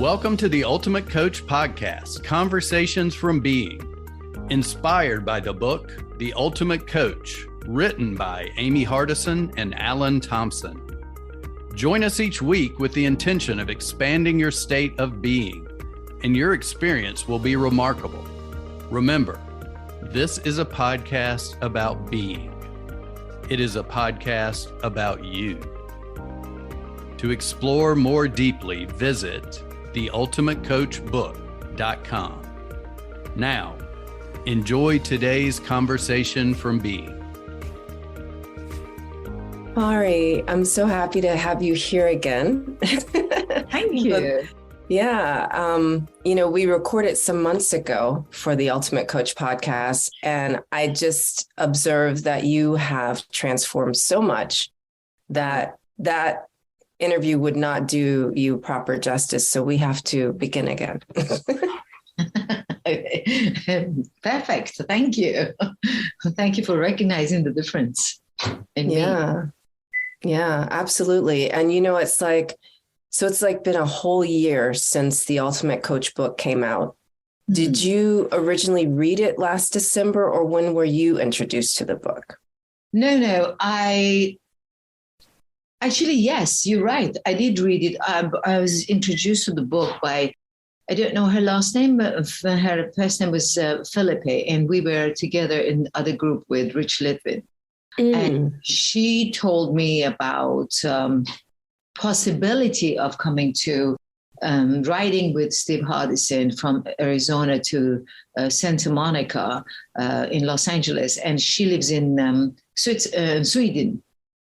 Welcome to the Ultimate Coach Podcast, Conversations from Being, inspired by the book, The Ultimate Coach, written by Amy Hardison and Alan Thompson. Join us each week with the intention of expanding your state of being, and your experience will be remarkable. Remember, this is a podcast about being. It is a podcast about you. To explore more deeply, visit theultimatecoachbook.com. Now, enjoy today's conversation from Being. Fari, I'm so happy to have you here again. Thank you. We recorded some months ago for the Ultimate Coach podcast, and I just observed that you have transformed so much that interview would not do you proper justice. So we have to begin again. Perfect. Thank you. Thank you for recognizing the difference in me. Yeah, absolutely. And it's like been a whole year since the Ultimate Coach book came out. Mm-hmm. Did you originally read it last December, or when were you introduced to the book? No. Actually, yes, you're right. I did read it. I was introduced to the book by, I don't know her last name, but her first name was Philippa, and we were together in other group with Rich Litvin. And she told me about possibility of coming to riding with Steve Hardison from Arizona to Santa Monica in Los Angeles. And she lives in Sweden.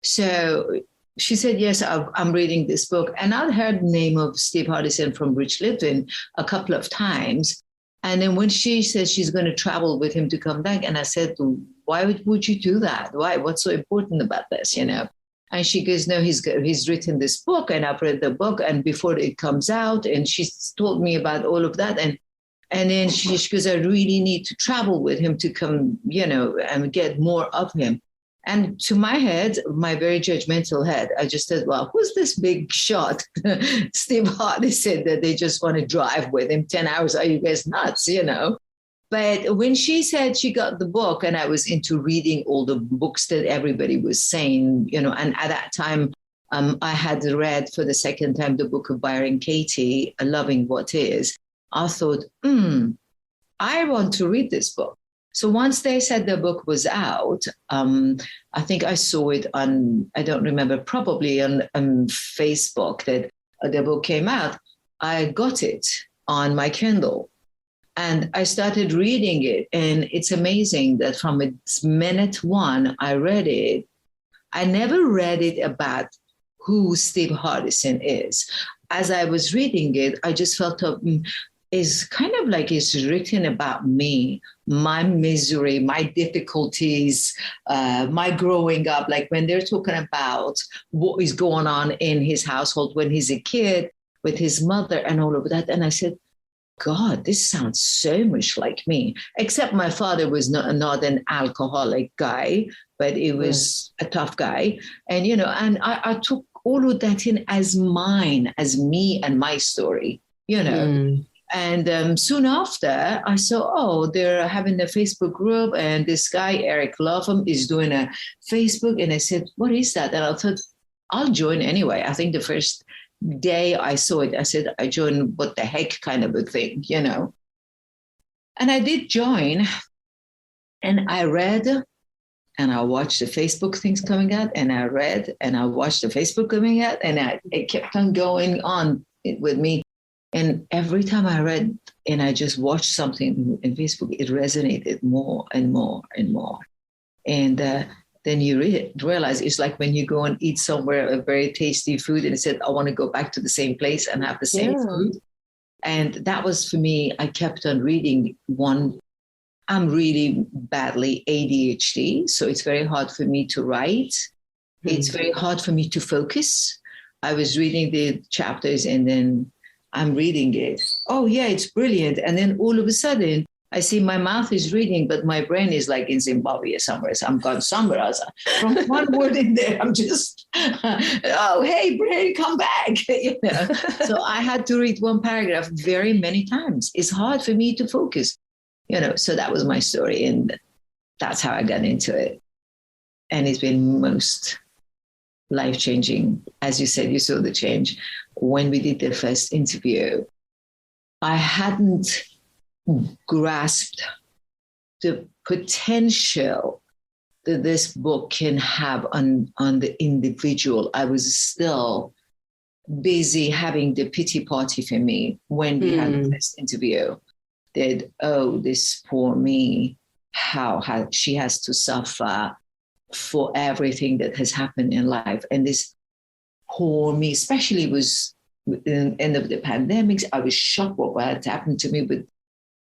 So she said, yes, I'm reading this book. And I'd heard the name of Steve Hardison from Rich Litvin a couple of times. And then when she said she's going to travel with him to come back, and I said, why would you do that? Why? What's so important about this, And she goes, no, he's written this book, and I've read the book, and before it comes out, and she told me about all of that. And then she goes, I really need to travel with him to come, and get more of him. And to my head, my very judgmental head, I just said, well, who's this big shot? Steve Hardison that they just want to drive with him 10 hours. Are you guys nuts, But when she said she got the book, and I was into reading all the books that everybody was saying, and at that time, I had read for the second time the book of Byron Katie, Loving What Is. I thought, I want to read this book. So once they said the book was out, I think I saw it on, I don't remember, probably on Facebook that the book came out. I got it on my Kindle and I started reading it. And it's amazing that from its minute one, I read it. I never read it about who Steve Hardison is. As I was reading it, I just felt is kind of like it's written about me, my misery, my difficulties, my growing up. Like when they're talking about what is going on in his household when he's a kid with his mother and all of that. And I said, God, this sounds so much like me, except my father was not an alcoholic guy, but he was a tough guy. And, and I took all of that in as mine, as me and my story, And soon after, I saw, they're having a Facebook group, and this guy, Eric Latham, is doing a Facebook. And I said, what is that? And I thought, I'll join anyway. I think the first day I saw it, I said, I joined what the heck kind of a thing, And I did join, and I read, and I watched the Facebook things coming out, and I read, and I watched the Facebook coming out, and it kept on going on with me. And every time I read and I just watched something in Facebook, it resonated more and more and more. And then you realize it's like when you go and eat somewhere a very tasty food and it said, I want to go back to the same place and have the same food. And that was for me, I kept on reading one. I'm really badly ADHD, so it's very hard for me to write. Mm-hmm. It's very hard for me to focus. I was reading the chapters and then I'm reading it. Oh, yeah, it's brilliant. And then all of a sudden, I see my mouth is reading, but my brain is like in Zimbabwe somewhere. So I'm gone somewhere else. From one word in there, I'm just, oh, hey, brain, come back. So I had to read one paragraph very many times. It's hard for me to focus, so that was my story. And that's how I got into it. And it's been most life-changing. As you said, you saw the change. When we did the first interview, I hadn't grasped the potential that this book can have on the individual. I was still busy having the pity party for me when we had the first interview. That, oh, this poor me, how she has to suffer for everything that has happened in life. And this poor me, especially was in the end of the pandemic, I was shocked what had happened to me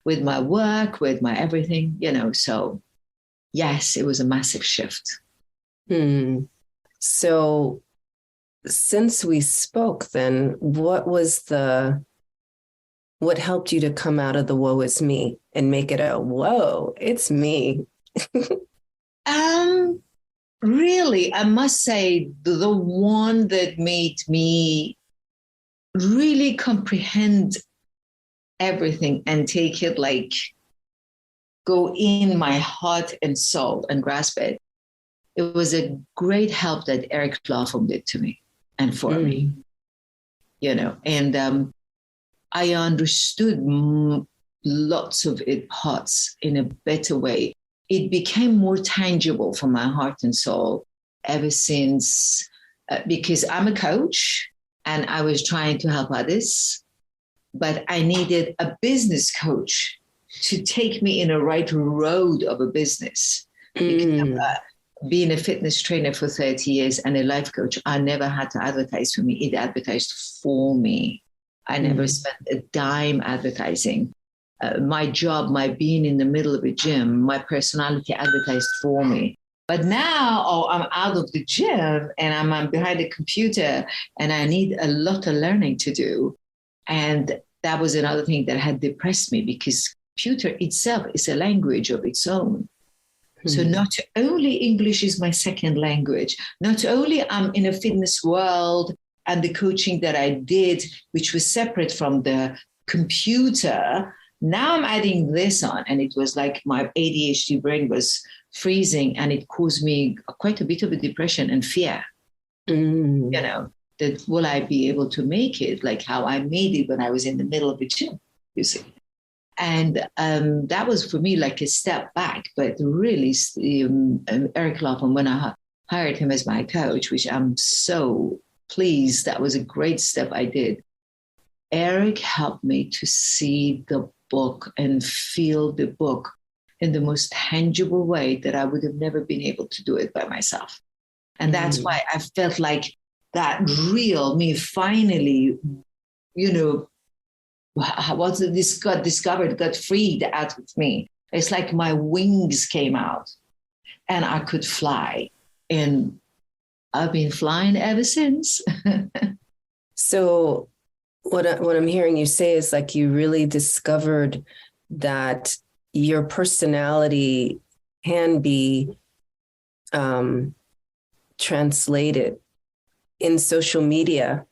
with my work, with my everything, so yes, it was a massive shift. So since we spoke then, what helped you to come out of the woe is me and make it a whoa, it's me? Really, I must say the one that made me really comprehend everything and take it, like go in my heart and soul and grasp it. It was a great help that Eric Lawford did to me and for me, and I understood lots of it parts in a better way. It became more tangible for my heart and soul ever since, because I'm a coach and I was trying to help others. But I needed a business coach to take me in a right road of a business. Because, being a fitness trainer for 30 years and a life coach, I never had to advertise for me. It advertised for me. I never spent a dime advertising. My job, my being in the middle of a gym, my personality advertised for me. But now I'm out of the gym and I'm behind a computer and I need a lot of learning to do. And that was another thing that had depressed me, because computer itself is a language of its own. So not only English is my second language, not only I'm in a fitness world and the coaching that I did, which was separate from the computer, now I'm adding this on. And it was like my ADHD brain was freezing and it caused me quite a bit of a depression and fear. That will I be able to make it like how I made it when I was in the middle of the gym, you see. And that was for me like a step back. But really, Eric Lawford, when I hired him as my coach, which I'm so pleased, that was a great step I did. Eric helped me to see the book and feel the book in the most tangible way that I would have never been able to do it by myself. And that's why I felt like that real me finally, once this got discovered, got freed out of me. It's like my wings came out and I could fly. And I've been flying ever since. So what I'm hearing you say is like you really discovered that your personality can be translated in social media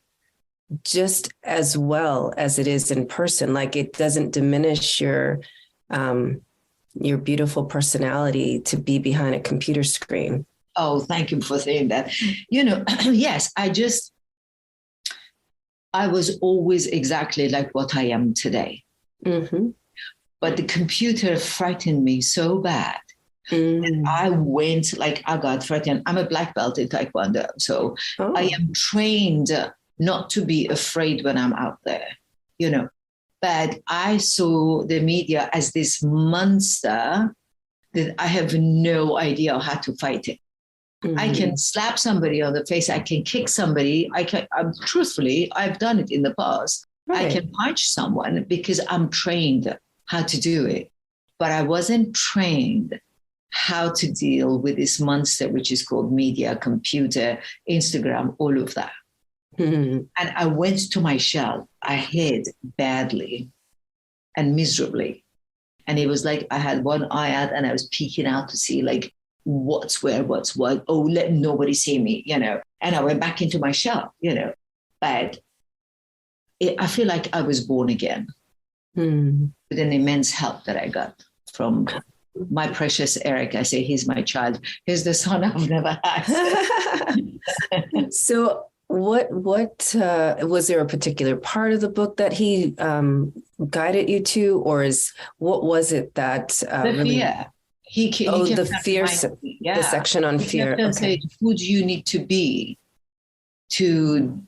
just as well as it is in person. Like it doesn't diminish your beautiful personality to be behind a computer screen. Oh, thank you for saying that. Yes, I was always exactly like what I am today. But the computer frightened me so bad. And I got frightened. I'm a black belt in Taekwondo. So I am trained not to be afraid when I'm out there, But I saw the media as this monster that I have no idea how to fight it. I can slap somebody on the face. I can kick somebody. Truthfully, I've done it in the past. Right. I can punch someone because I'm trained how to do it. But I wasn't trained how to deal with this monster, which is called media, computer, Instagram, all of that. And I went to my shell. I hid badly and miserably. And it was like I had one eye out and I was peeking out to see like what's where, what's what. Oh, let nobody see me, you know. And I went back into my shell, you know. But I feel like I was born again with an immense help that I got from my precious Eric. I say he's my child. He's the son I've never had. So what was there a particular part of the book that he guided you to, or what was it that the really? Fear. He The fear, yeah. the section on fear. Okay. Say, who do you need to be to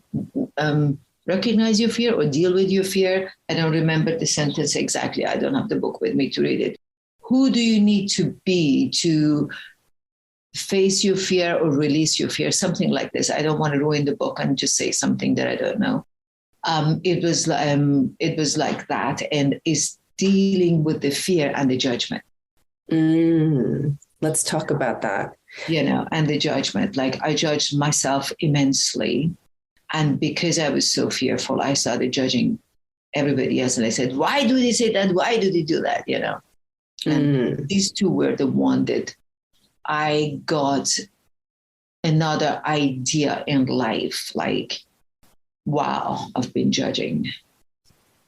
recognize your fear or deal with your fear? I don't remember the sentence exactly. I don't have the book with me to read it. Who do you need to be to face your fear or release your fear? Something like this. I don't want to ruin the book and just say something that I don't know. It was like that, and is dealing with the fear and the judgment. Let's talk about that. You know, and the judgment. Like I judged myself immensely. And because I was so fearful, I started judging everybody else. And I said, why do they say that? Why do they do that? You know, and these two were the one that I got another idea in life. Like, wow, I've been judging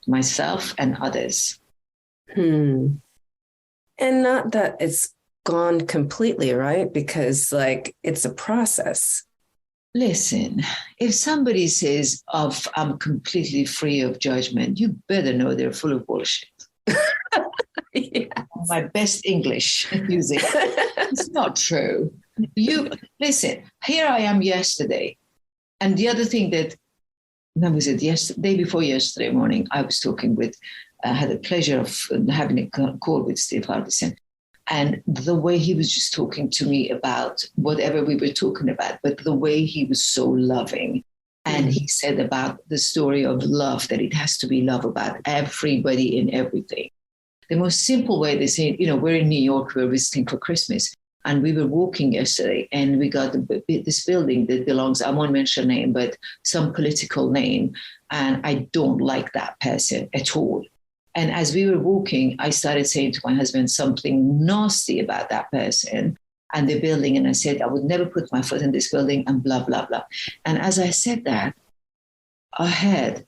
myself and others. And not that it's gone completely, right? Because like it's a process. Listen, if somebody says, I'm completely free of judgment, you better know they're full of bullshit. Yes. My best English using. It's not true. You listen, here I am yesterday. And the other thing when was it day before yesterday morning, I was talking with, I had the pleasure of having a call with Steve Hardison. And the way he was just talking to me about whatever we were talking about, but the way he was so loving. And he said about the story of love, that it has to be love about everybody and everything. The most simple way they say, you know, we're in New York, we're visiting for Christmas. And we were walking yesterday and we got this building that belongs, I won't mention name, but some political name. And I don't like that person at all. And as we were walking, I started saying to my husband something nasty about that person and the building. And I said, I would never put my foot in this building and blah, blah, blah. And as I said that, I heard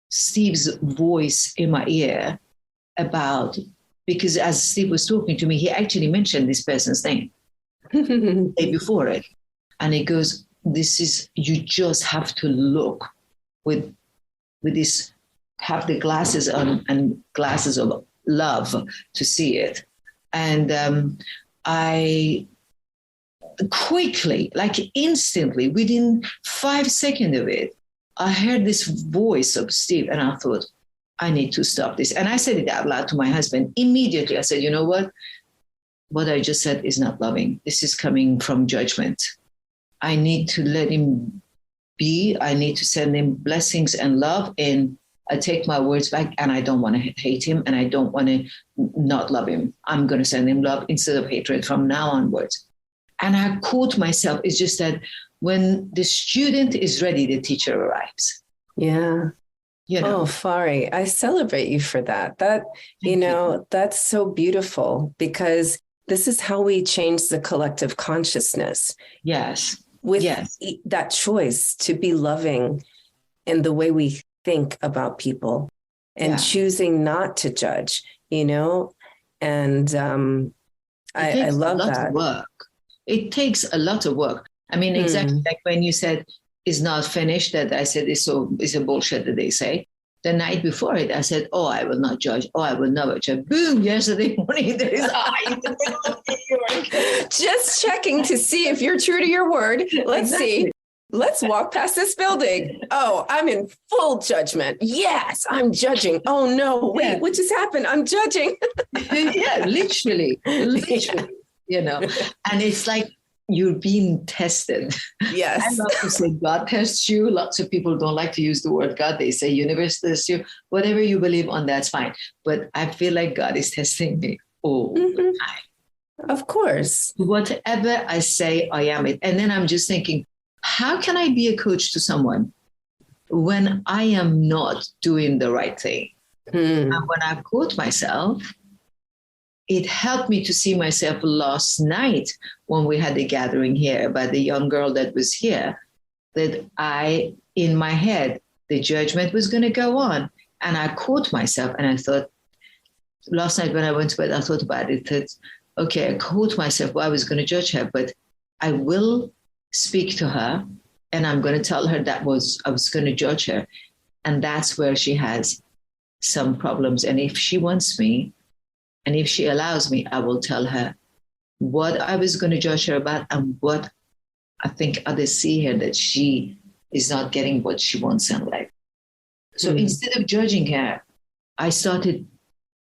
Steve's voice in my ear because as Steve was talking to me, he actually mentioned this person's name the day before it. And he goes, you just have to look with this, have the glasses on and glasses of love to see it. And I quickly, like instantly, within 5 seconds of it, I heard this voice of Steve and I thought, I need to stop this. And I said it out loud to my husband. Immediately, I said, you know what? What I just said is not loving. This is coming from judgment. I need to let him be. I need to send him blessings and love. And I take my words back and I don't want to hate him and I don't want to not love him. I'm going to send him love instead of hatred from now onwards. And I caught myself. It's just that when the student is ready, the teacher arrives. Yeah. You know? Oh, Fari, I celebrate you for that. That's so beautiful because this is how we change the collective consciousness. Yes. With that choice to be loving in the way we think about people and choosing not to judge, and I love that. Work. It takes a lot of work. I mean, exactly like when you said it's not finished, that I said it's a bullshit that they say. The night before it, I said, oh, I will not judge. Oh, I will never judge. Boom, yesterday morning, there is just checking to see if you're true to your word. Let's see. Let's walk past this building. Oh, I'm in full judgment. Yes, I'm judging. Oh, no, wait, what just happened? I'm judging. Yeah, literally, and it's like you're being tested. Yes. I love to say God tests you. Lots of people don't like to use the word God. They say universe tests you. Whatever you believe on, that's fine. But I feel like God is testing me all the time. Of course. Whatever I say, I am it. And then I'm just thinking, how can I be a coach to someone when I am not doing the right thing? And when I quote myself, it helped me to see myself last night when we had the gathering here about the young girl that was here, that in my head, the judgment was going to go on. And I caught myself and I thought, last night when I went to bed, I thought about it, that, okay, I caught myself, I was going to judge her, but I will speak to her and I'm going to tell her I was going to judge her. And that's where she has some problems. And if she wants me, and if she allows me, I will tell her what I was going to judge her about and what I think others see her, that she is not getting what she wants in life. So instead of judging her, I started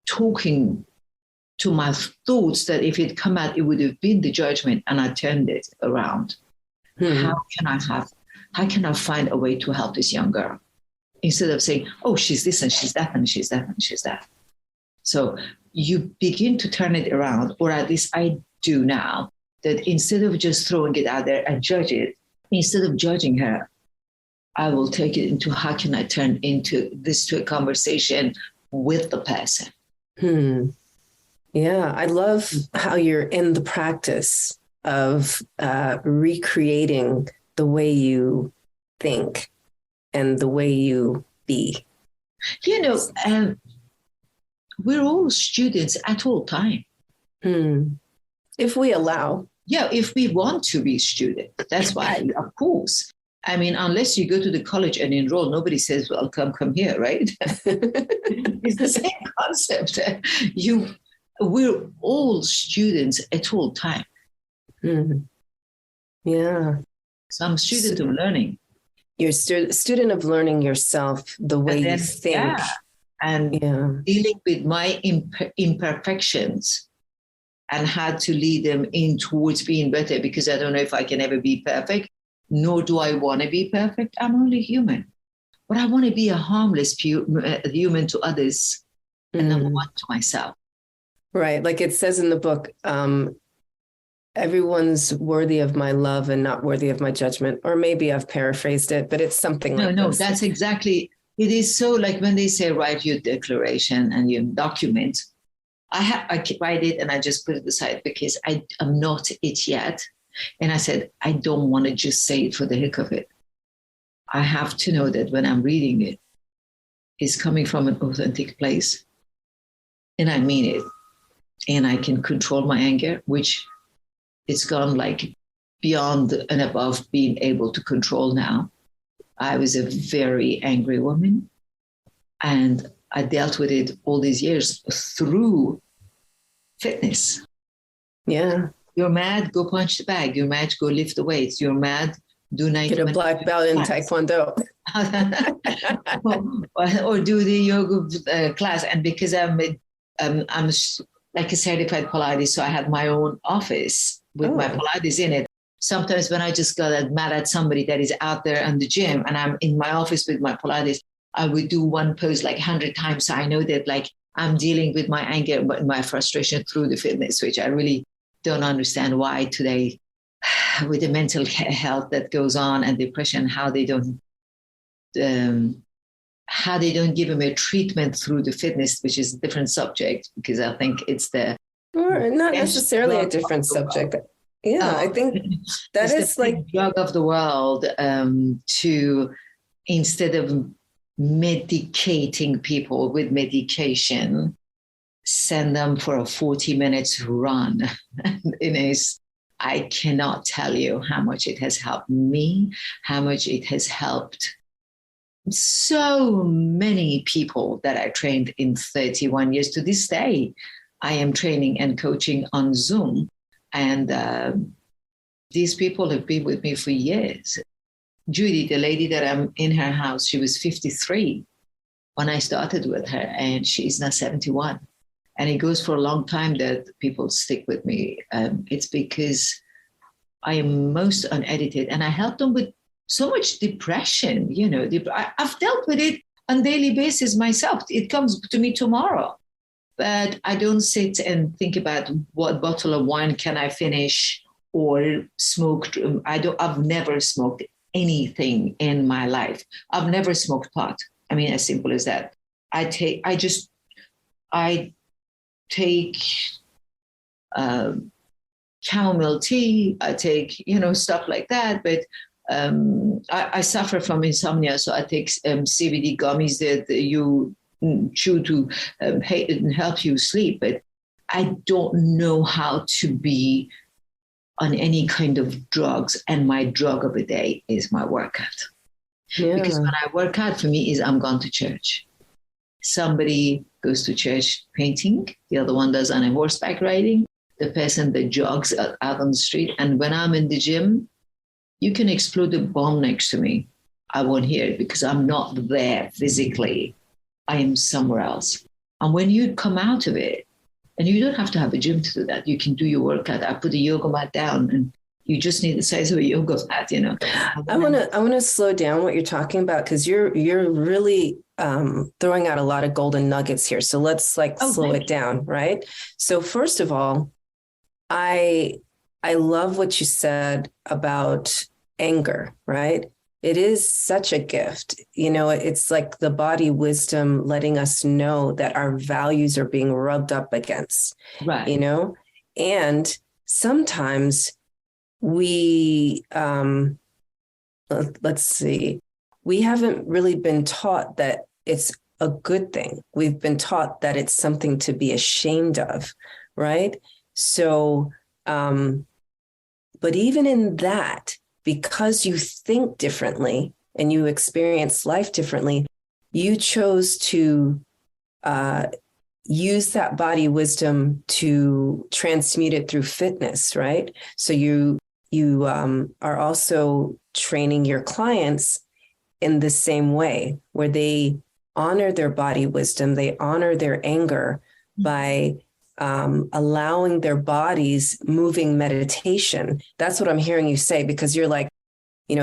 talking to my thoughts that if it come out, it would have been the judgment, and I turned it around. How can I find a way to help this young girl? Instead of saying, oh, she's this and she's that and she's that and she's that. So you begin to turn it around, or at least I do now, that instead of just throwing it out there and judge it, instead of judging her, I will take it into how can I turn into this to a conversation with the person. Yeah, I love how you're in the practice of recreating the way you think and the way you be. You know, we're all students at all time. If we allow. Yeah, if we want to be students. That's why, of course. I mean, unless you go to the college and enroll, nobody says, well, come here, right? It's the same concept. We're all students at all time. Yeah. So I'm a student of learning. You're a student of learning yourself, the way you think. Yeah. And dealing with my imperfections and how to lead them in towards being better, because I don't know if I can ever be perfect, nor do I want to be perfect. I'm only human. But I want to be a harmless human to others and number one to myself. Right. Like it says in the book, everyone's worthy of my love and not worthy of my judgment. Or maybe I've paraphrased it, but it's something like No, this. That's exactly. It is so like when they say, write your declaration and your document, I write it and I just put it aside because I am not it yet. And I said, I don't want to just say it for the heck of it. I have to know that when I'm reading it, it's coming from an authentic place. And I mean it. And I can control my anger, which it's gone like beyond and above being able to control now. I was a very angry woman, and I dealt with it all these years through fitness. Yeah. You're mad, go punch the bag. You're mad, go lift the weights. You're mad, do 90 Get a black belt in Taekwondo. or do the yoga class. And because I'm like a certified Pilates, so I had my own office with my Pilates in it. Sometimes when I just got mad at somebody that is out there in the gym and I'm in my office with my Pilates, I would do one pose like 100 times. So I know that like I'm dealing with my anger and my frustration through the fitness, which I really don't understand why today with the mental health that goes on and depression, how they don't give them a treatment through the fitness, which is a different subject, because I think it's not necessarily a different subject. Yeah, I think that is like drug of the world to, instead of medicating people with medication, send them for a 40 minutes run. I cannot tell you how much it has helped me, how much it has helped so many people that I trained in 31 years. To this day, I am training and coaching on Zoom. And these people have been with me for years. Judy, the lady that I'm in her house, she was 53 when I started with her, and she's now 71. And it goes for a long time that people stick with me. It's because I am most unedited, and I help them with so much depression. I've dealt with it on a daily basis myself. It comes to me tomorrow. But I don't sit and think about what bottle of wine can I finish or smoke. I've never smoked anything in my life. I've never smoked pot. I mean, as simple as that. I take chamomile tea, I take, stuff like that. But I suffer from insomnia, so I take CBD gummies that you chew to help you sleep. But I don't know how to be on any kind of drugs. And my drug of the day is my workout. Yeah. Because when I work out, for me, is I'm gone to church. Somebody goes to church painting. The other one does on a horseback riding. The person that jogs out on the street. And when I'm in the gym, you can explode a bomb next to me. I won't hear it because I'm not there physically. I am somewhere else. And when you come out of it, and you don't have to have a gym to do that. You can do your workout. I put a yoga mat down and you just need the size of a yoga mat, I want to slow down what you're talking about because you're really throwing out a lot of golden nuggets here. So let's slow it down, right? So first of all, I love what you said about anger, right? It is such a gift. It's like the body wisdom letting us know that our values are being rubbed up against, right? And sometimes we, let's see, we haven't really been taught that it's a good thing. We've been taught that it's something to be ashamed of, right? So, but even in that, because you think differently and you experience life differently, you chose to use that body wisdom to transmute it through fitness, right? So you are also training your clients in the same way, where they honor their body wisdom, they honor their anger by allowing their bodies moving meditation. That's what I'm hearing you say, because you're like,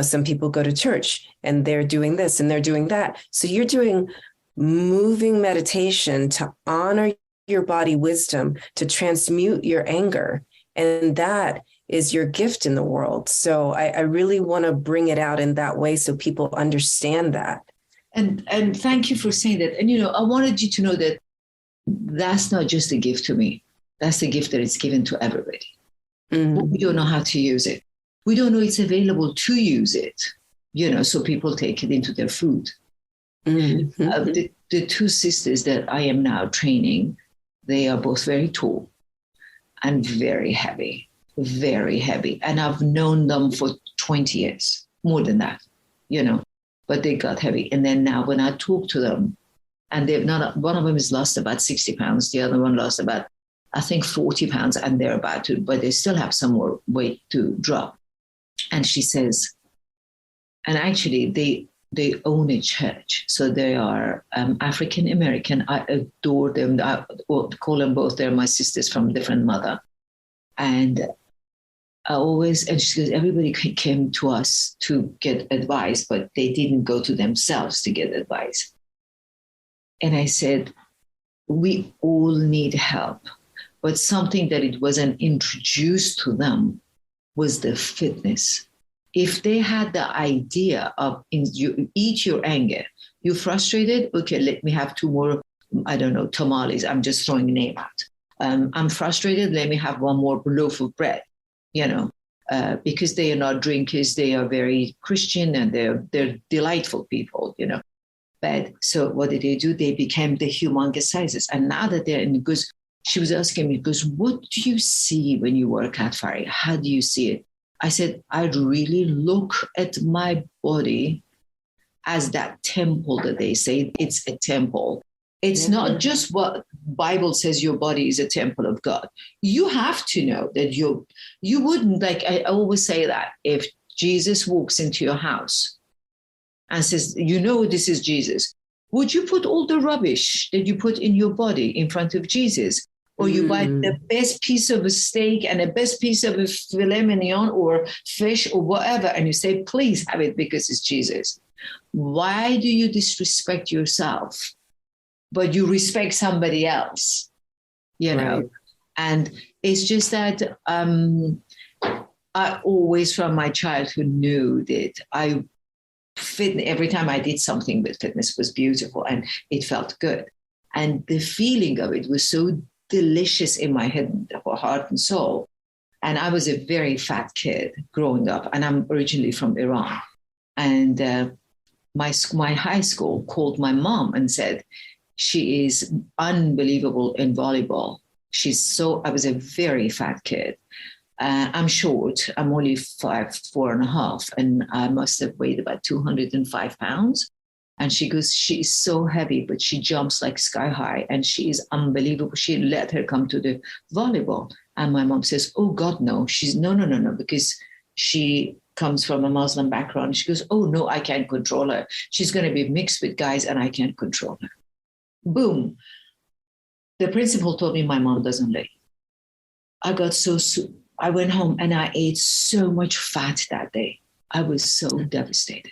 some people go to church and they're doing this and they're doing that. So you're doing moving meditation to honor your body wisdom, to transmute your anger. And that is your gift in the world. So I really want to bring it out in that way so people understand that. And thank you for saying that. And, I wanted you to know that that's not just a gift to me. That's the gift that is given to everybody. Mm-hmm. But we don't know how to use it. We don't know it's available to use it, so people take it into their food. Mm-hmm. The two sisters that I am now training, they are both very tall and very heavy. And I've known them for 20 years, more than that, but they got heavy. And then now when I talk to them, and one of them has lost about 60 pounds. The other one lost about, I think, 40 pounds, and they're about to, but they still have some more weight to drop. And she says, and actually they own a church. So they are African American. I adore them. I call them both. They're my sisters from different mother. And and she says, everybody came to us to get advice, but they didn't go to themselves to get advice. And I said, we all need help. But something that it wasn't introduced to them was the fitness. If they had the idea of you eat your anger, you're frustrated, okay, let me have 2 more, tamales. I'm just throwing a name out. I'm frustrated, let me have 1 more loaf of bread, because they are not drinkers, they are very Christian and they're delightful people, But so what did they do? They became the humongous sizes. And now that they're in good, she was asking me, goes, what do you see when you work out, Fari? How do you see it? I said, I really look at my body as that temple that they say. It's a temple. It's not just what Bible says your body is a temple of God. You have to know that you wouldn't, like I always say that if Jesus walks into your house and says, this is Jesus, would you put all the rubbish that you put in your body in front of Jesus? Or you buy the best piece of a steak and the best piece of a filet mignon or fish or whatever, and you say, please have it because it's Jesus. Why do you disrespect yourself, but you respect somebody else? Right. And it's just that I always from my childhood knew that every time I did something with fitness was beautiful and it felt good. And the feeling of it was so delicious in my head, heart and soul. And I was a very fat kid growing up, and I'm originally from Iran. And my high school called my mom and said, she is unbelievable in volleyball. I was a very fat kid. I'm short. I'm only 4'5", and I must have weighed about 205 pounds. And she goes, she is so heavy, but she jumps like sky high, and she is unbelievable. She let her come to the volleyball. And my mom says, oh God, no. She's no, because she comes from a Muslim background. She goes, oh no, I can't control her. She's going to be mixed with guys and I can't control her. Boom. The principal told me my mom doesn't lay. I went home and I ate so much fat that day. I was so devastated.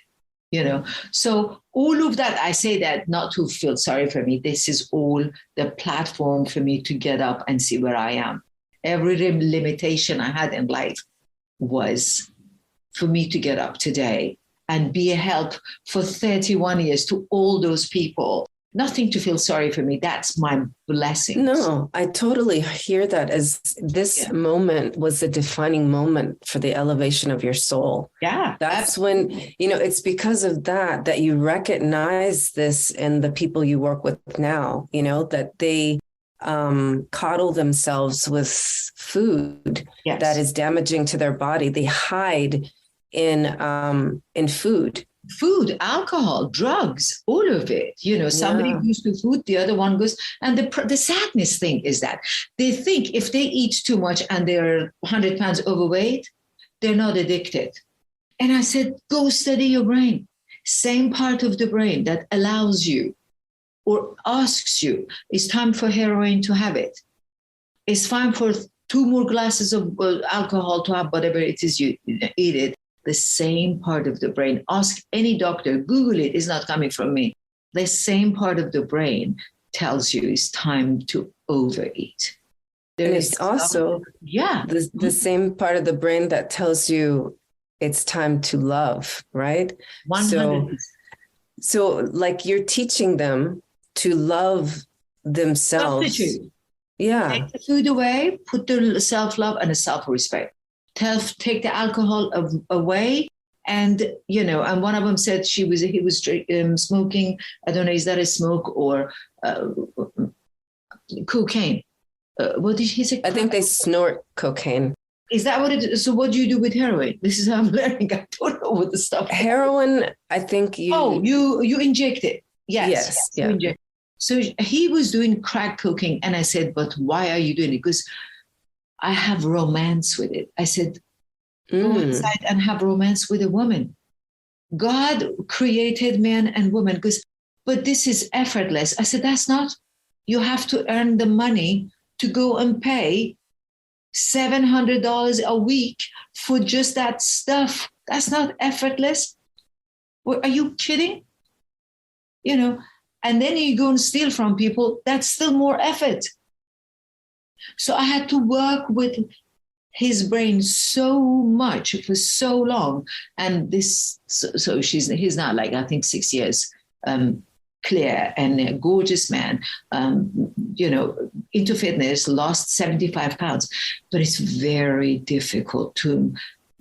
So all of that, I say that not to feel sorry for me. This is all the platform for me to get up and see where I am. Every limitation I had in life was for me to get up today and be a help for 31 years to all those people. Nothing to feel sorry for me. That's my blessing. No, I totally hear that as this moment was the defining moment for the elevation of your soul. Yeah. That's when, it's because of that you recognize this in the people you work with now, that they coddle themselves with food that is damaging to their body. They hide in food. Food, alcohol, drugs, all of it. Somebody goes to food, the other one goes. And the sadness thing is that they think if they eat too much and they're 100 pounds overweight, they're not addicted. And I said, go study your brain. Same part of the brain that allows you or asks you, it's time for heroin to have it. It's fine for 2 more glasses of alcohol to have whatever it is you eat it. The same part of the brain. Ask any doctor, Google it, it's not coming from me. The same part of the brain tells you it's time to overeat. And it's also the same part of the brain that tells you it's time to love, right? 100%. So like you're teaching them to love themselves. Substitute. Yeah. Take the food away, put the self-love and the self-respect. Take the alcohol away. And, and one of them said he was smoking. I don't know, is that a smoke or cocaine? What did he say? I think they snort cocaine. Is that what it is? So what do you do with heroin? This is how I'm learning. I don't know what the stuff is. Heroin, I think you... Oh, you inject it. Yes. Yeah. So he was doing crack cocaine. And I said, but why are you doing it? Because I have romance with it. I said, go inside and have romance with a woman. God created man and woman, but this is effortless. I said, that's not. You have to earn the money to go and pay $700 a week for just that stuff. That's not effortless. Are you kidding? And then you go and steal from people. That's still more effort. So I had to work with his brain so much for so long. And he's now like, I think 6 years, clear and a gorgeous man, into fitness, lost 75 pounds. But it's very difficult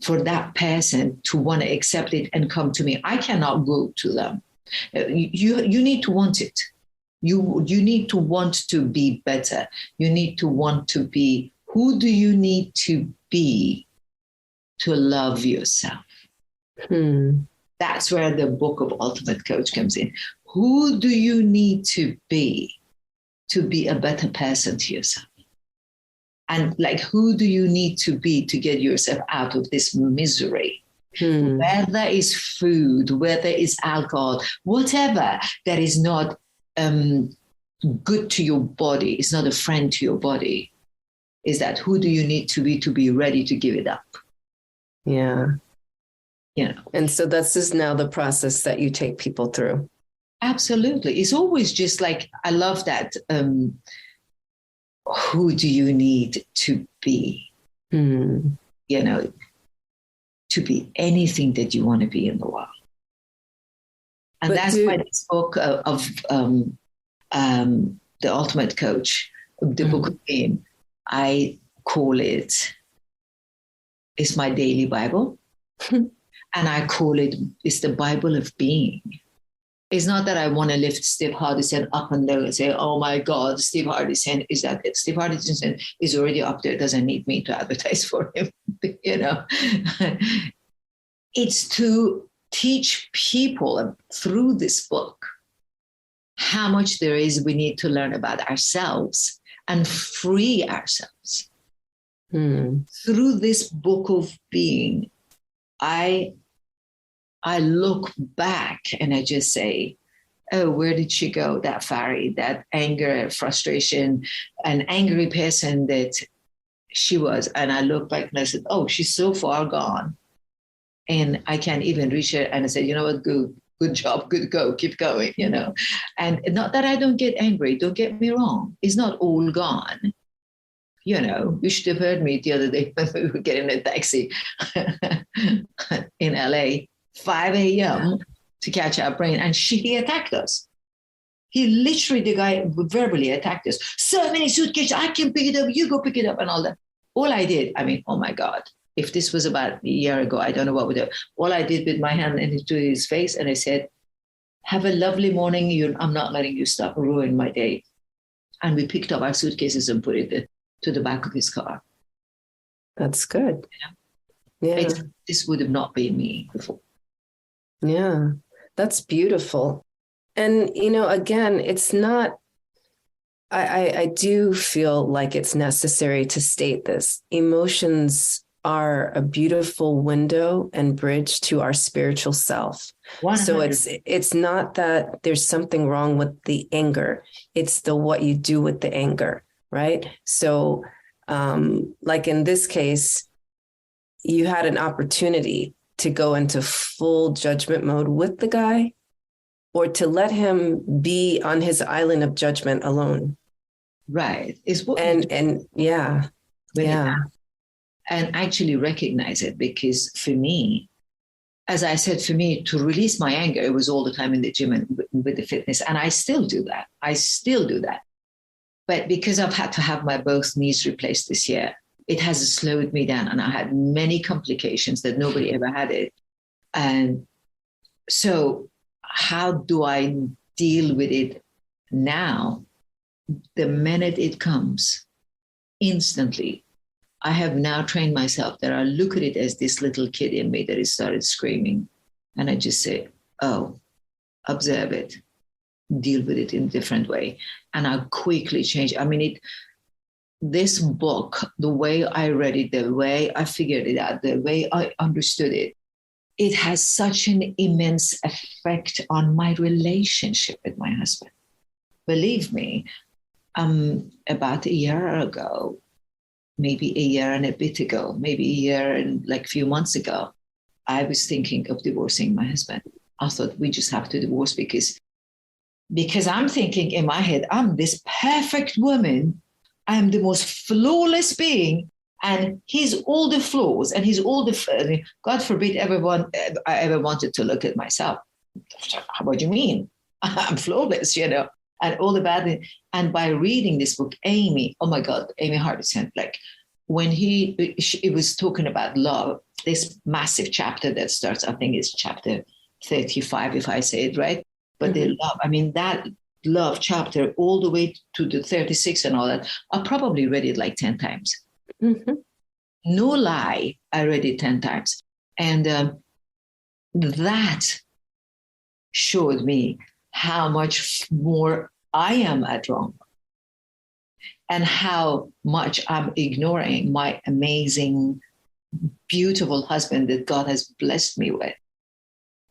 for that person to want to accept it and come to me. I cannot go to them. You need to want it. You need to want to be better. You need to want to be. Who do you need to be to love yourself? That's where the book of Ultimate Coach comes in. Who do you need to be a better person to yourself? And who do you need to be to get yourself out of this misery? Whether it's food, whether it's alcohol, whatever that is not good to your body, it's not a friend to your body, is that who do you need to be ready to give it up? Yeah. And so this is now the process that you take people through. Absolutely. It's always just I love that. Who do you need to be? To be anything that you want to be in the world. And that's why this book of The Ultimate Coach the book of being. I call it's my daily Bible. And I call it's the Bible of being. It's not that I want to lift Steve Hardison up and down and say, oh my God, Steve Hardison is that it. Steve Hardison is already up there, doesn't need me to advertise for him, you know. It's to teach people through this book how much there is we need to learn about ourselves and free ourselves. Through this book of being, I look back and I just say, oh, where did she go? That Fari, that anger, frustration, an angry person that she was. And I look back and I said, oh, she's so far gone. And I can't even reach her. And I said, you know what, good job, good go, keep going, you know. And not that I don't get angry, don't get me wrong. It's not all gone. You know, you should have heard me the other day when we were getting a taxi in LA, 5 a.m. to catch our plane. And he attacked us. He literally, the guy verbally attacked us. So many suitcases, I can pick it up, you go pick it up and all that. All I did, I mean, oh my God, if this was about a year ago, I don't know what would do. All I did with my hand into his face and I said, have a lovely morning. I'm not letting you stop and ruin my day. And we picked up our suitcases and put it to the back of his car. That's good. Yeah. This would have not been me before. Yeah, that's beautiful. And, you know, again, it's not, I do feel like it's necessary to state this. Emotions are a beautiful window and bridge to our spiritual self. 100%. So it's not that there's something wrong with the anger. It's what you do with the anger, right? So like in this case, you had an opportunity to go into full judgment mode with the guy or to let him be on his island of judgment alone. Right. And yeah. And actually recognize it, because for me, as I said, for me to release my anger, it was all the time in the gym and with the fitness. And I still do that. But because I've had to have my both knees replaced this year, it has slowed me down. And I had many complications that nobody ever had it. And so how do I deal with it now? The minute it comes, instantly, I have now trained myself that I look at it as this little kid in me that has started screaming. And I just say, oh, observe it, deal with it in a different way. And I quickly change. I mean, this book, the way I read it, the way I figured it out, the way I understood it, it has such an immense effect on my relationship with my husband. Believe me, about a year ago, maybe a year and a bit ago, maybe a year and like a few months ago, I was thinking of divorcing my husband. I thought we just have to divorce because I'm thinking in my head, I'm this perfect woman. I am the most flawless being. And he's all the flaws and he's all the, God forbid I ever wanted to look at myself. What do you mean? I'm flawless, you know, and all the bad things. And by reading this book, Amy, oh my God, Amy Hardison, like when it was talking about love, this massive chapter that starts, I think it's chapter 35, if I say it right. But the love, I mean, that love chapter all the way to the 36 and all that, I probably read it like 10 times. Mm-hmm. No lie, I read it 10 times. And that showed me how much more I am at wrong and how much I'm ignoring my amazing, beautiful husband that God has blessed me with.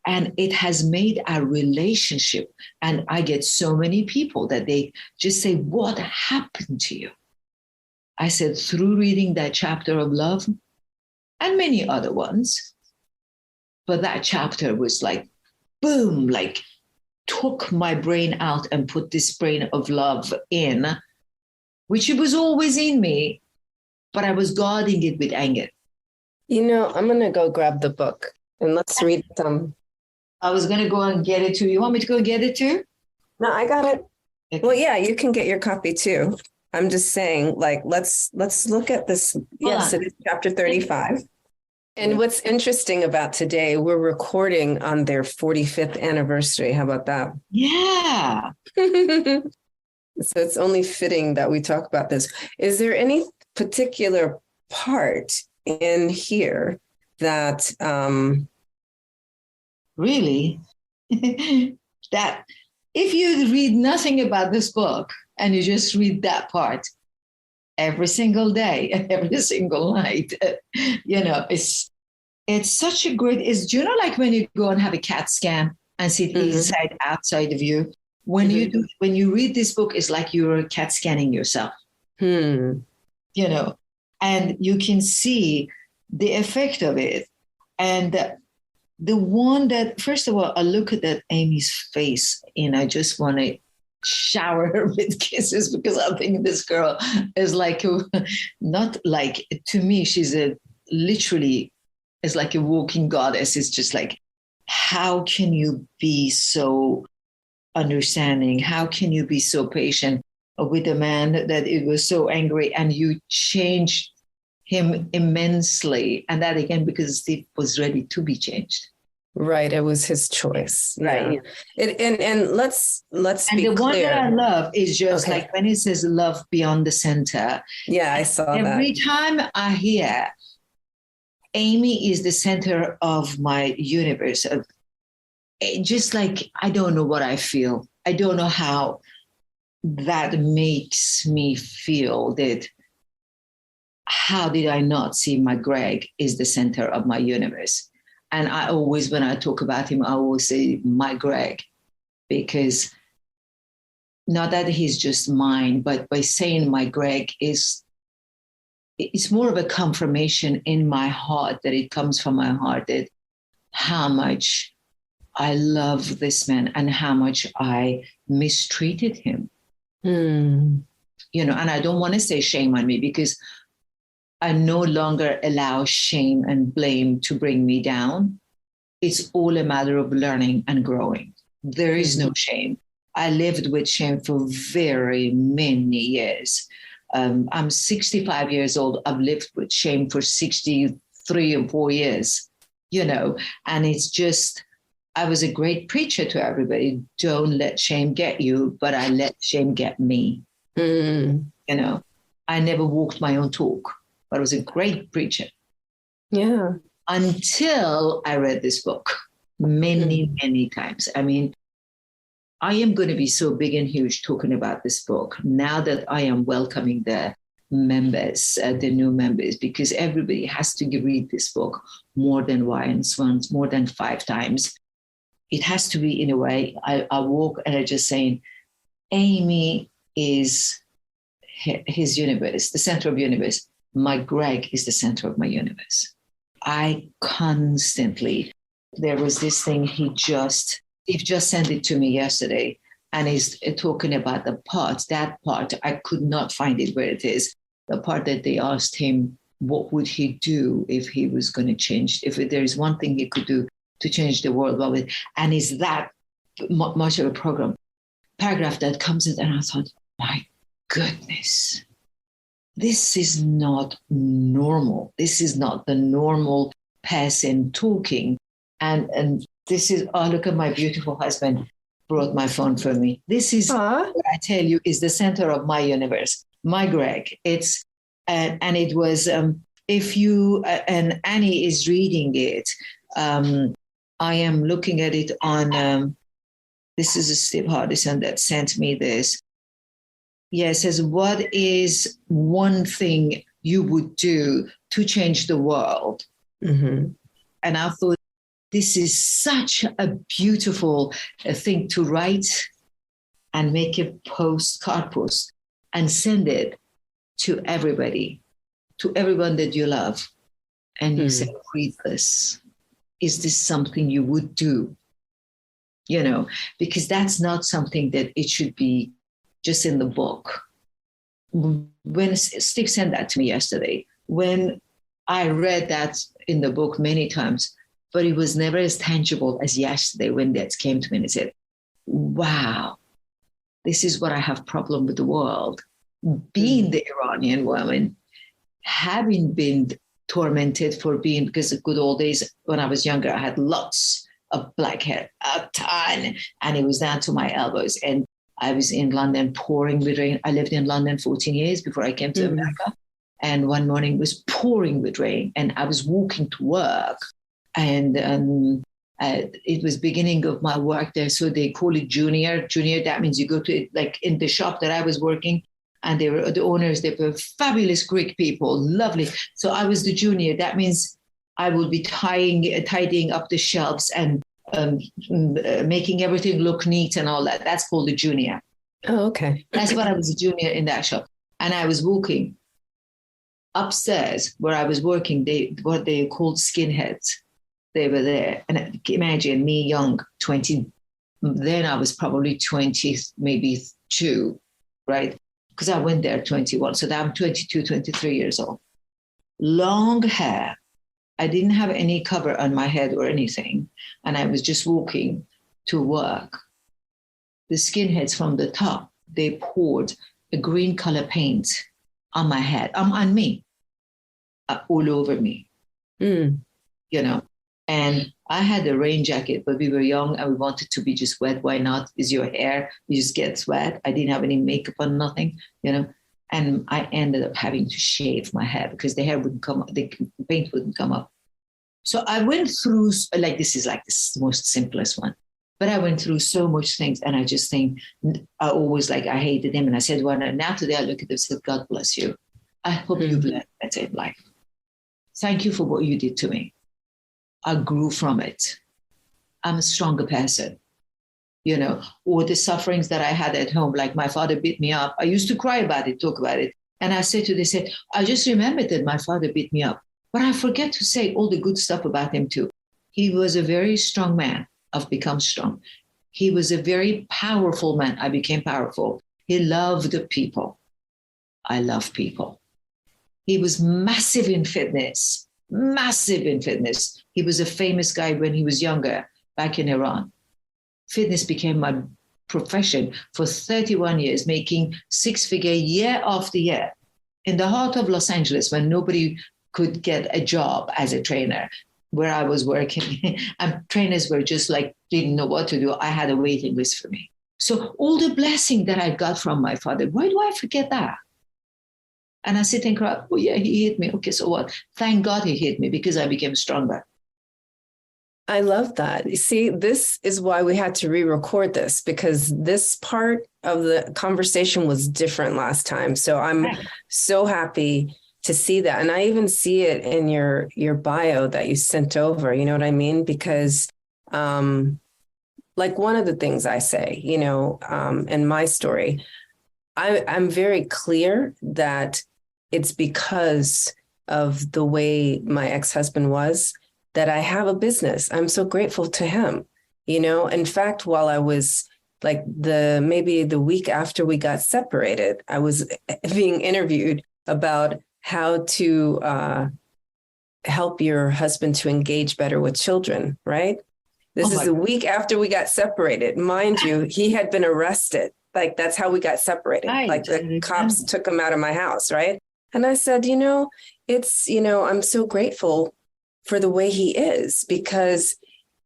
And it has made our relationship, and I get so many people that they just say, what happened to you? I said, through reading that chapter of love and many other ones, but that chapter was like, boom, like took my brain out and put this brain of love in, which it was always in me, but I was guarding it with anger. You know, I'm going to go grab the book and let's read some. I was going to go and get it too. You want me to go get it too? No, I got it. Okay. Well, yeah, you can get your copy too. I'm just saying, like, let's look at this. Yes, it is chapter 35. And what's interesting about today, we're recording on their 45th anniversary. How about that? Yeah. So it's only fitting that we talk about this. Is there any particular part in here that really that if you read nothing about this book and you just read that part every single day and every single night, it's such a great, like when you go and have a CAT scan and see the inside outside of you. When you read this book, it's like you're CAT scanning yourself, and you can see the effect of it. And the one that, first of all, I look at that Amy's face and I just want to shower her with kisses, because I think this girl is like, not like, to me, she's literally is like a walking goddess. It's just like, how can you be so understanding? How can you be so patient with a man that it was so angry, and you changed him immensely? And that again, because Steve was ready to be changed. Right. It was his choice. Right. Yeah. And let's and be the clear. One that I love is just like when it says love beyond the center. Yeah, I saw that. Every time I hear Amy is the center of my universe, just like, I don't know what I feel. I don't know how that makes me feel. That how did I not see my Greg is the center of my universe? And I always, when I talk about him, I always say my Greg, because not that he's just mine, but by saying my Greg it's more of a confirmation in my heart, that it comes from my heart, that how much I love this man and how much I mistreated him. And I don't want to say shame on me, because I no longer allow shame and blame to bring me down. It's all a matter of learning and growing. There is no shame. I lived with shame for very many years. I'm 65 years old. I've lived with shame for 63 or 4 years, and it's just, I was a great preacher to everybody. Don't let shame get you, but I let shame get me. I never walked my own talk, but I was a great preacher. Yeah. Until I read this book many, many times. I mean, I am going to be so big and huge talking about this book now that I am welcoming the members, the new members, because everybody has to read this book more than once, more than 5 times. It has to be, in a way, I walk and I just saying, Amy is his universe, the center of universe. My Greg is the center of my universe. I constantly, there was this thing, he just sent it to me yesterday, and he's talking about that part, I could not find it where it is. The part that they asked him, what would he do if he was going to change, if there is one thing he could do to change the world, and is that much of a paragraph that comes in, and I thought, my goodness, this is not normal. This is not the normal person talking. And this is, oh, look at my beautiful husband brought my phone for me. This is, what I tell you, is the center of my universe, my Greg. It's, and it was, if you, and Annie is reading it, I am looking at it on, this is a Steve Hardison that sent me this. Yeah, it says, what is one thing you would do to change the world? And I thought, this is such a beautiful thing to write and make a card post and send it to everybody, to everyone that you love. And you say, read this. Is this something you would do? Because that's not something that it should be just in the book. When Steve sent that to me yesterday, when I read that in the book many times, but it was never as tangible as yesterday when that came to me and said, wow, this is what I have problem with the world. being the Iranian woman, having been tormented for being, because the good old days when I was younger, I had lots of black hair, a ton, and it was down to my elbows. And I was in London pouring with rain. I lived in London 14 years before I came to America. And one morning it was pouring with rain, and I was walking to work, and it was beginning of my work there. So they call it junior. Junior, that means you go to, like in the shop that I was working, and they were the owners, they were fabulous Greek people, lovely. So I was the junior. That means I would be tidying up the shelves and making everything look neat and all that. That's called the junior. Oh, okay. That's what I was a junior in that shop. And I was walking upstairs where I was working. What they called skinheads. They were there. And imagine me young, 20. Then I was probably 20, maybe 2, right? Because I went there 21. So I'm 22, 23 years old. Long hair. I didn't have any cover on my head or anything. And I was just walking to work. The skinheads from the top, they poured a green color paint on my head, on me, all over me, you know. And I had a rain jacket, but we were young and we wanted to be just wet. Why not? Is your hair, you just get wet. I didn't have any makeup on, nothing, you know. And I ended up having to shave my hair because the hair wouldn't come up, the paint wouldn't come up. So I went through, like, this is like the most simplest one, but I went through so much things. And I just think, I always, like, I hated him. And I said, well, now today I look at this and said, God bless you. I hope you've learned better in life. Thank you for what you did to me. I grew from it. I'm a stronger person, you know, or the sufferings that I had at home, like my father beat me up. I used to cry about it, talk about it. And I said to them, I just remembered that my father beat me up, but I forget to say all the good stuff about him too. He was a very strong man. I've become strong. He was a very powerful man. I became powerful. He loved people. I love people. He was massive in fitness. He was a famous guy when he was younger, back in Iran. Fitness became my profession for 31 years, making 6-figure year after year in the heart of Los Angeles when nobody could get a job as a trainer where I was working. And trainers were just like, didn't know what to do. I had a waiting list for me. So all the blessing that I got from my father, why do I forget that? And I sit and cry, oh yeah, he hit me. Okay, so what? Thank God he hit me because I became stronger. I love that. You see, this is why we had to re-record this, because this part of the conversation was different last time. So I'm so happy to see that. And I even see it in your bio that you sent over, you know what I mean? Because like one of the things I say, you know, in my story, I'm very clear that it's because of the way my ex-husband was that I have a business. I'm so grateful to him. You know, in fact, while I was like maybe the week after we got separated, I was being interviewed about how to help your husband to engage better with children, right? This is a week after we got separated. Mind you, he had been arrested. Like, that's how we got separated. Like, the cops took him out of my house, right? And I said, you know, it's, you know, I'm so grateful for the way he is, because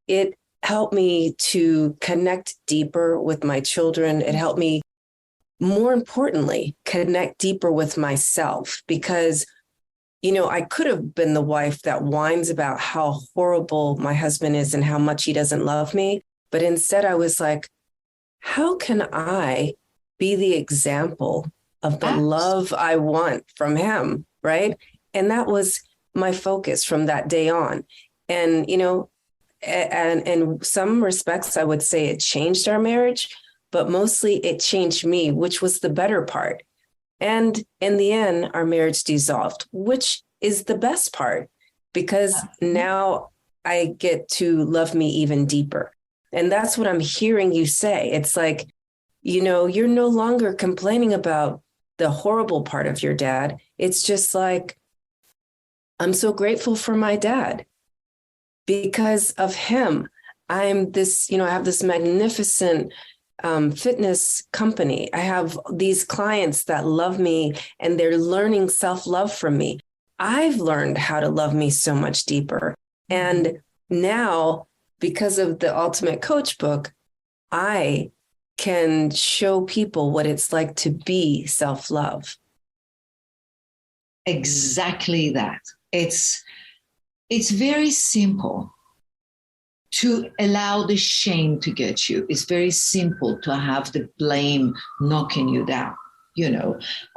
it helped me to connect deeper with my children. It helped me, more importantly, connect deeper with myself, because, you know, I could have been the wife that whines about how horrible my husband is and how much he doesn't love me. But instead I was like, how can I be the example of the love I want from him, right? And that was my focus from that day on. And, you know, and in some respects, I would say it changed our marriage, but mostly it changed me, which was the better part. And in the end, our marriage dissolved, which is the best part, because now I get to love me even deeper. And that's what I'm hearing you say. It's like, you know, you're no longer complaining about the horrible part of your dad. It's just like, I'm so grateful for my dad. Because of him, I'm this, you know, I have this magnificent fitness company. I have these clients that love me and they're learning self-love from me. I've learned how to love me so much deeper. And now, because of the Ultimate Coach book, I can show people what it's like to be self-love. Exactly that. It's very simple to allow the shame to get you. It's very simple to have the blame knocking you down.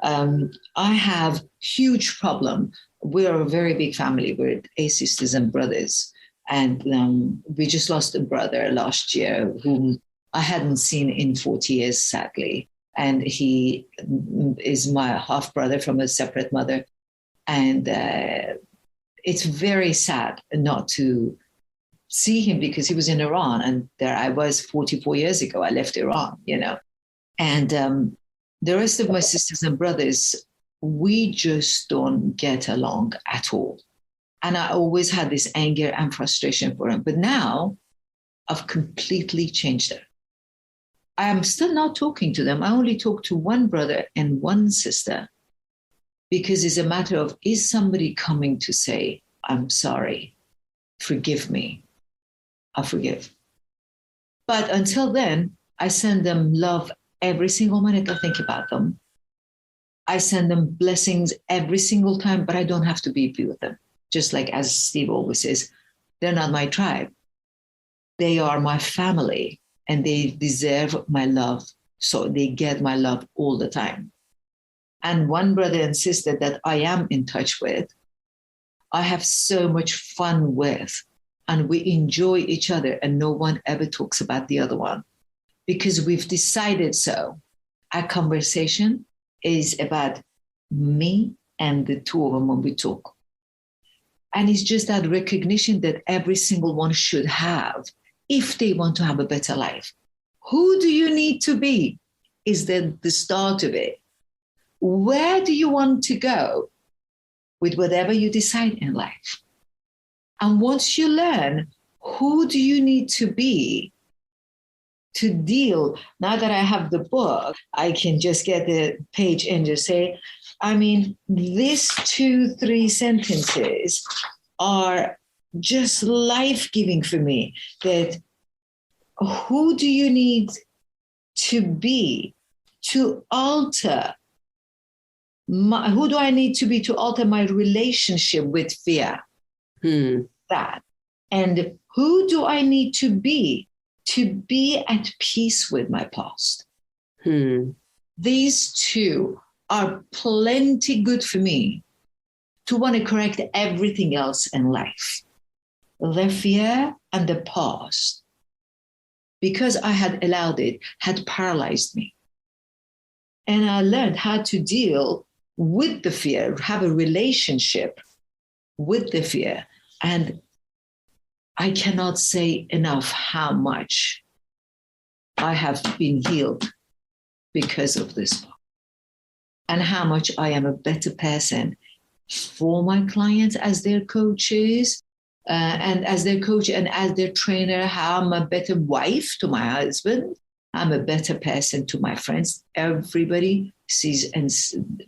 I have huge problem. We're a very big family. We're 8 sisters and brothers. And we just lost a brother last year whom I hadn't seen in 40 years, sadly. And he is my half brother from a separate mother. And it's very sad not to see him because he was in Iran. And there I was 44 years ago. I left Iran, And the rest of my sisters and brothers, we just don't get along at all. And I always had this anger and frustration for him. But now I've completely changed it. I am still not talking to them. I only talk to one brother and one sister because it's a matter of, is somebody coming to say, I'm sorry, forgive me? I forgive. But until then, I send them love every single minute I think about them. I send them blessings every single time, but I don't have to be with them. Just like as Steve always says, they're not my tribe. They are my family and they deserve my love. So they get my love all the time. And one brother and sister that I am in touch with, I have so much fun with, and we enjoy each other and no one ever talks about the other one because we've decided so. Our conversation is about me and the two of them when we talk. And it's just that recognition that every single one should have if they want to have a better life. Who do you need to be is the start of it. Where do you want to go with whatever you decide in life? And once you learn, who do you need to be to deal? Now that I have the book, I can just get the page and just say, these 2-3 sentences are just life-giving for me. That who do you need to be to alter who do I need to be to alter my relationship with fear? That. And who do I need to be at peace with my past? These two are plenty good for me to want to correct everything else in life. The fear and the past, because I had allowed it, had paralyzed me. And I learned how to deal with the fear, have a relationship with the fear. And I cannot say enough how much I have been healed because of this book, and how much I am a better person for my clients as their coaches, and as their coach and as their trainer, how I'm a better wife to my husband. I'm a better person to my friends. Everybody sees and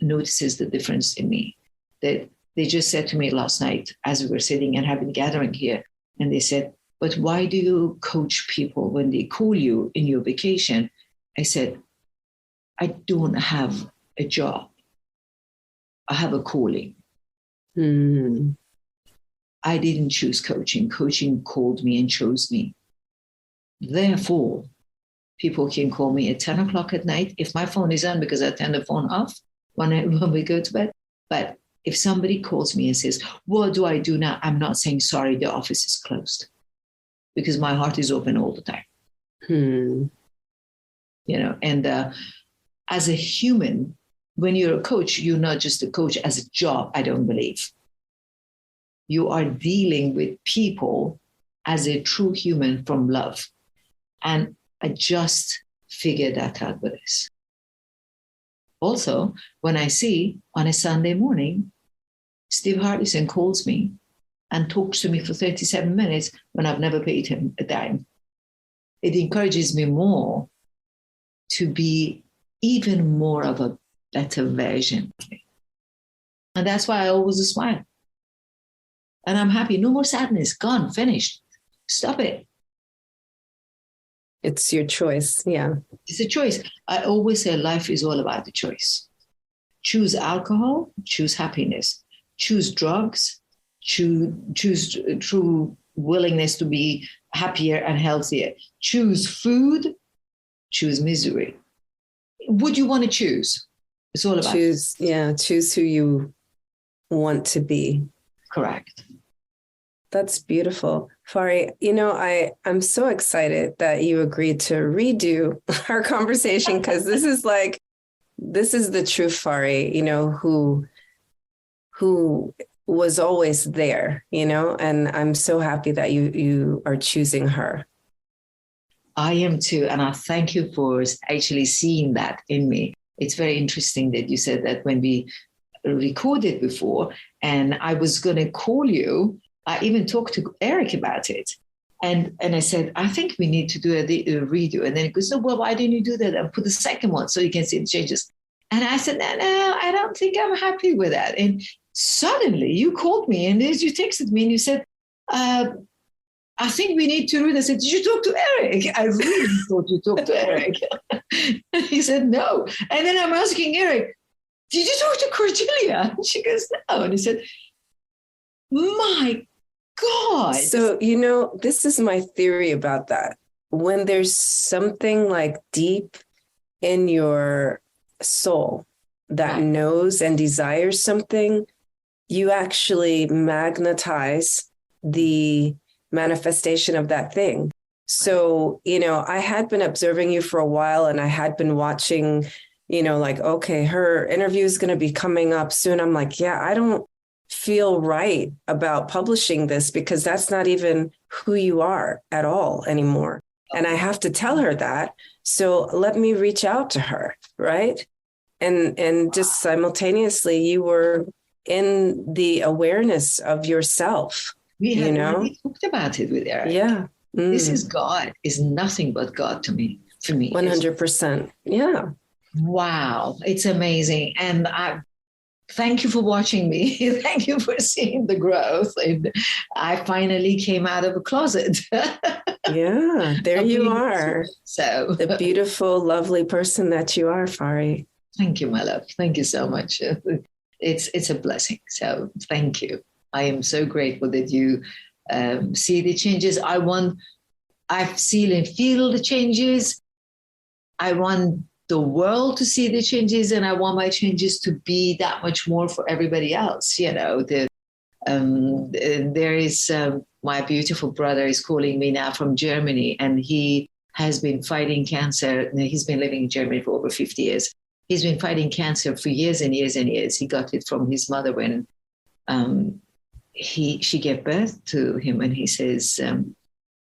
notices the difference in me. That they just said to me last night as we were sitting and having a gathering here, and they said, but why do you coach people when they call you in your vacation? I said, I don't have a job. I have a calling. I didn't choose coaching. Coaching called me and chose me. Therefore, people can call me at 10 o'clock at night if my phone is on, because I turn the phone off when we go to bed. But if somebody calls me and says, what do I do now? I'm not saying, sorry, the office is closed, because my heart is open all the time. And as a human, when you're a coach, you're not just a coach as a job, I don't believe. You are dealing with people as a true human from love. And I just figured that out with this. Also, when I see on a Sunday morning, Steve Hardison calls me and talks to me for 37 minutes when I've never paid him a dime, it encourages me more to be even more of a better version of me. And that's why I always smile. And I'm happy. No more sadness. Gone. Finished. Stop it. It's your choice. Yeah. It's a choice. I always say life is all about the choice. Choose alcohol, choose happiness. Choose drugs, choose true willingness to be happier and healthier. Choose food, choose misery. Would you want to choose? It's all about choose. Yeah. Choose who you want to be. Correct. That's beautiful. Fari, I'm so excited that you agreed to redo our conversation, because this is the true Fari, who was always there, and I'm so happy that you are choosing her. I am too. And I thank you for actually seeing that in me. It's very interesting that you said that when we recorded before, and I was going to call you. I even talked to Eric about it. And I said, I think we need to do a redo. And then he goes, oh, well, why didn't you do that and put the second one so you can see the changes? And I said, no, I don't think I'm happy with that. And suddenly you called me and you texted me and you said, I think we need to read. I said, did you talk to Eric? I really thought you talked to Eric. And he said, no. And then I'm asking Eric, did you talk to Cordelia? And she goes, no. And he said, my God. So, this is my theory about that. When there's something like deep in your soul that knows and desires something, you actually magnetize the manifestation of that thing. So, I had been observing you for a while, and I had been watching, okay, her interview is going to be coming up soon. I'm like, yeah, I don't feel right about publishing this, because that's not even who you are at all anymore. And I have to tell her that. So let me reach out to her. Right. And just simultaneously, you were in the awareness of yourself. We talked about it with Eric. Yeah. This is God, is nothing but God to me, for me. 100%. Yeah. Wow. It's amazing. And thank you for watching me. Thank you for seeing the growth. And I finally came out of a closet. Yeah, there you are. So the beautiful, lovely person that you are, Fari. Thank you, my love. Thank you so much. It's a blessing. So thank you. I am so grateful that you see the changes. I see and feel the changes. I want the world to see the changes, and I want my changes to be that much more for everybody else. There is my beautiful brother is calling me now from Germany, and he has been fighting cancer. He's been living in Germany for over 50 years. He's been fighting cancer for years and years and years. He got it from his mother when she gave birth to him, and he says,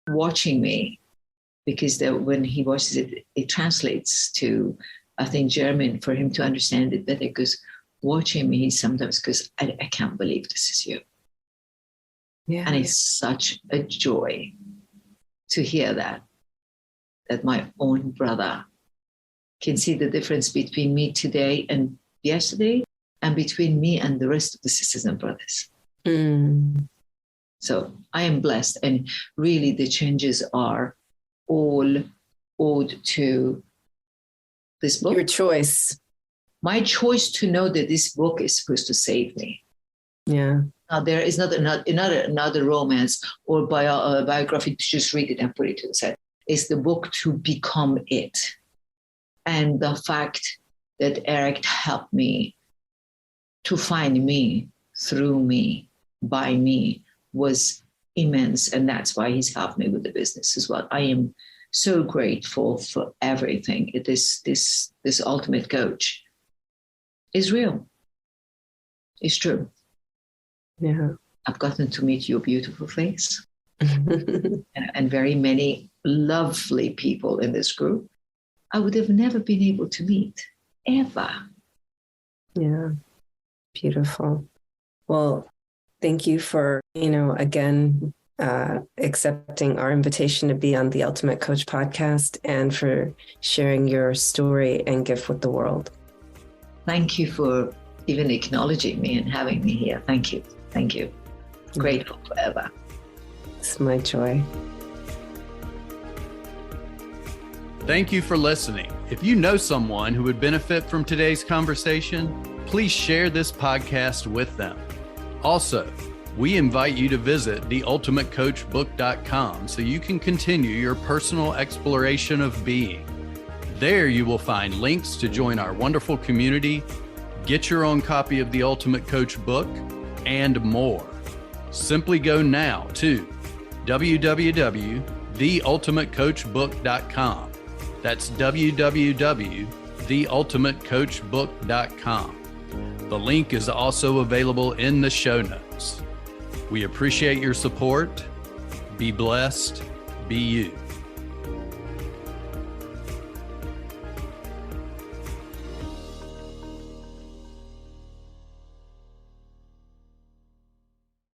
watching me, because when he watches it, it translates to, I think, German for him to understand it better, because watching me sometimes goes, I can't believe this is you. Yeah. And it's such a joy to hear that my own brother can see the difference between me today and yesterday, and between me and the rest of the sisters and brothers. Mm. So I am blessed, and really the changes are all owed to this book. Your choice. My choice to know that this book is supposed to save me. Yeah. Now, there is not another romance or biography to just read it and put it to the side. It's the book to become it. And the fact that Eric helped me to find me through me, by me, was immense. And that's why he's helped me with the business as well. I am so grateful for everything. This ultimate coach is real. It's true. Yeah. I've gotten to meet your beautiful face and very many lovely people in this group I would have never been able to meet, ever. Yeah. Beautiful. Well, thank you for, again, accepting our invitation to be on the Ultimate Coach podcast and for sharing your story and gift with the world. Thank you for even acknowledging me and having me here. Thank you. Thank you. Grateful forever. It's my joy. Thank you for listening. If you know someone who would benefit from today's conversation, please share this podcast with them. Also, we invite you to visit theultimatecoachbook.com so you can continue your personal exploration of being. There you will find links to join our wonderful community, get your own copy of the Ultimate Coach book, and more. Simply go now to www.theultimatecoachbook.com. That's www.theultimatecoachbook.com. The link is also available in the show notes. We appreciate your support. Be blessed. Be you.